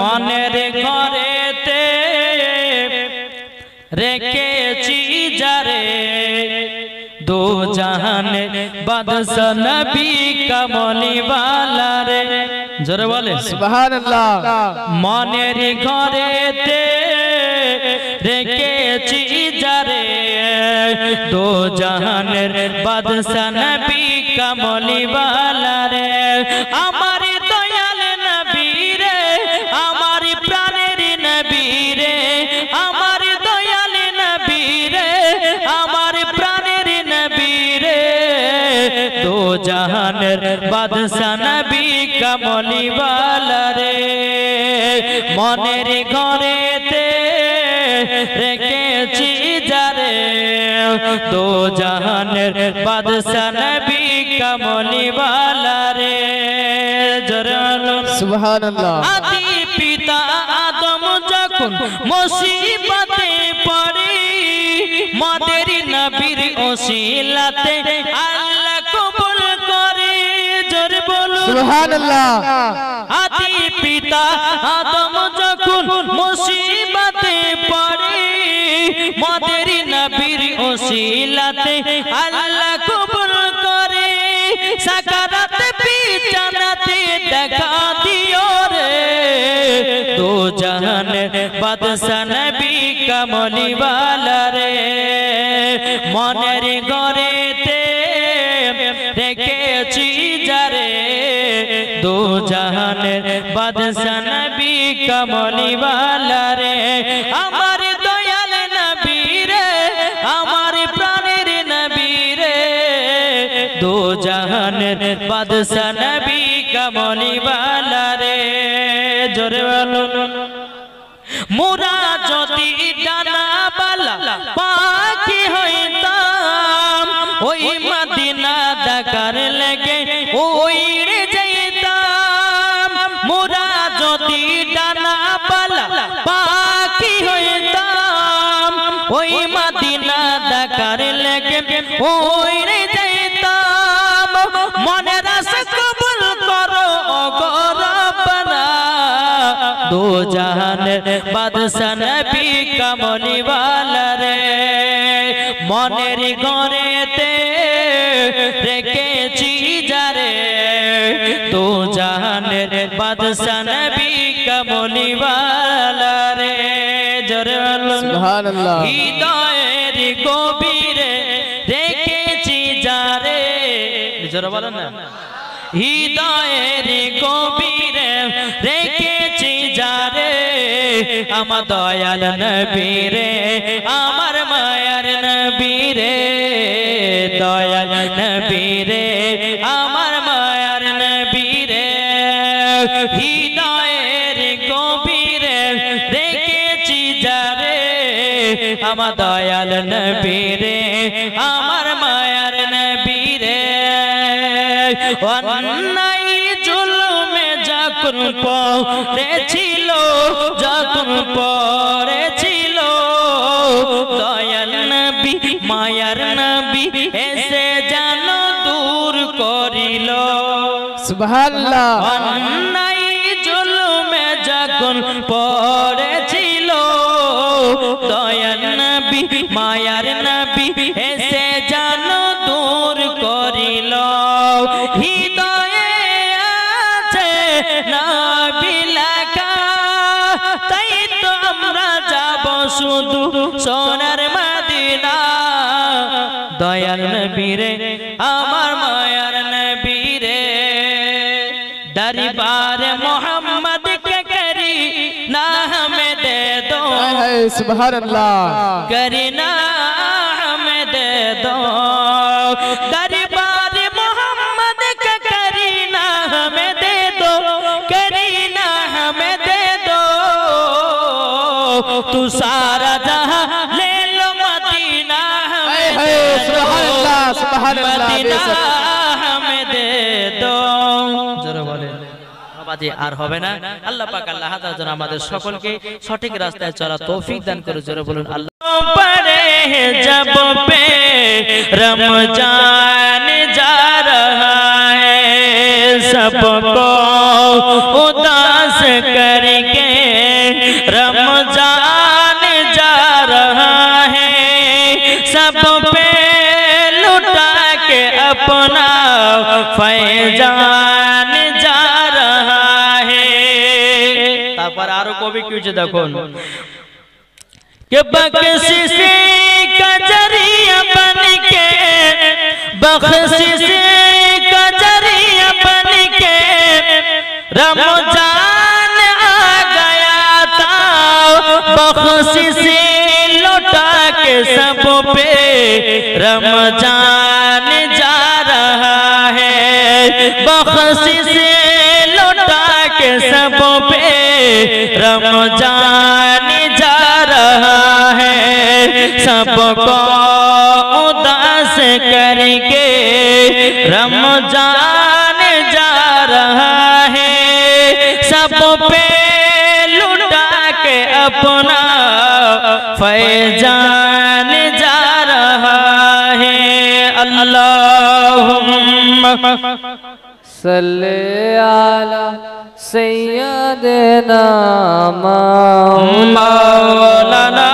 মনের ঘরেতে রেখেছি যারে দো জাহানে বাদশা নবী কামলি ওয়ালা রে জোরে বলে সুবহানাল্লাহ। মনের ঘরেতে রেখেছি যারে দো জাহানের বাদশা নবী কামলি ওয়ালা রে আমার দয়াল নবী রে আমার প্রাণের নবী রে আমার দয়াল নবী রে আমার প্রাণের নবী রে দো জাহানের বাদশা নবী কামলি ওয়ালা রে মনের ঘরেতে রেখেছি যারে দো জাহানের বাদশা নবী কামলি ওয়ালা রে জোরে সুবহানাল্লাহ। আদি পিতা আদম যখন মুসিবতে পড়ে মাদের নবীর ওসিলাতে আল্লাহ কবুল করে জোরে বলুন সুবহানাল্লাহ। আদি পিতা আদম যখন মুসিবতে পড়ে মাদের নবীর ওসিলাতে আল্লাহ কবুল করে সাকারাতে বিছানাতে দেখা দিও রে দো জাহানের বাদশা নবী কামলি ওয়ালা রে মনের ঘরেতে রেখেছি যারে দো জাহানের বাদশা নবী কামলি ওয়ালা রে আমার দয়াল নবী রে আমার প্রাণের নবী রে দো জাহানের বাদশা নবী কামলি ওয়ালা রে জোরে বলুন মোরা যদি ডানা বালা পাখি হইতাম ওই মদিনা দেখার লেগে উড়ে যাইতাম মোরা যদি ডানা বালা পাখি হইতাম ওই মদিনা দেখার লেগে উড়ে যাইতাম মনের আশা কবুল করো গো রব্বানা দো জাহানের বাদশা নবী কামলি ওয়ালা রে মনের ঘরেতে রেখেছি যারে দো জাহানের বাদশা নবী কামলি ওয়ালা রে জোরে বলুন সুবহানাল্লাহ। হৃদয়ের গভীরে রেখেছি যারে জোরে বলুন না হৃদয়ের গভীরে রেখেছি যারে আমার দয়াল নবী রে আমার মায়ার নবী রে দয়াল নবী রে আমার মায়ার নবী রে হৃদয়ের গভীরে রেখেছি যারে আমার দয়াল নবী রে আমার মায়ার নবী রে অন্যায় জুলুমে যখন পড়েছিল যখন পড়েছিল দয়াল নবী মায়ার নবী এসে যেন দূর করিল সুবহানাল্লাহ। অন্যায় জুলুমে যখন পড়েছিল দয়াল নবী মায়ার নবী এসে যেন দূর করিল হৃদয়ে আছে নবী লেখা তাই তো আমরা যাব শুধু সোনার মদিনা দয়াল নবী রে আমার মায়ার নবী রে दरबार मोहम्मद के करी ना हमें दे दो सुबहानअल्लाह करी ना हमें दे दो दरबार मोहम्मद के करी ना हमें दे दो करी ना हमें दे दो तू सारा जहां ले लो मदीना हमें दे दो मदीना हमें दे दो বাজে আর হবে না আল্লাহ পাক আল্লাহ তাআলা যেন আমাদের সকলকে সঠিক রাস্তায় চলা তৌফিক দান করে জোরে বলুন আল্লাহ পড়ে जब पे रमजान जा रहा है सबको उदास करके रमजान जा रहा है, सब पे लुटा के अपना फैजान जा रहा है। तापर आरो को भी कुछ देखो कि बख्शिश का जरिया बन के, बख्शिश का जरिया बन के रमजान आ गया था, बख्शिश लौटा के सब पे रमजान जा रहा है, बख्शिश लौटा के सब पे रमजान जा रहा है, सबको उदास करके रमजान जा रहा है, सब पे लुटा के अपना फैजान जा रहा है। अल्लाहुम्मा सल्ले अला सय्यदना मौलाना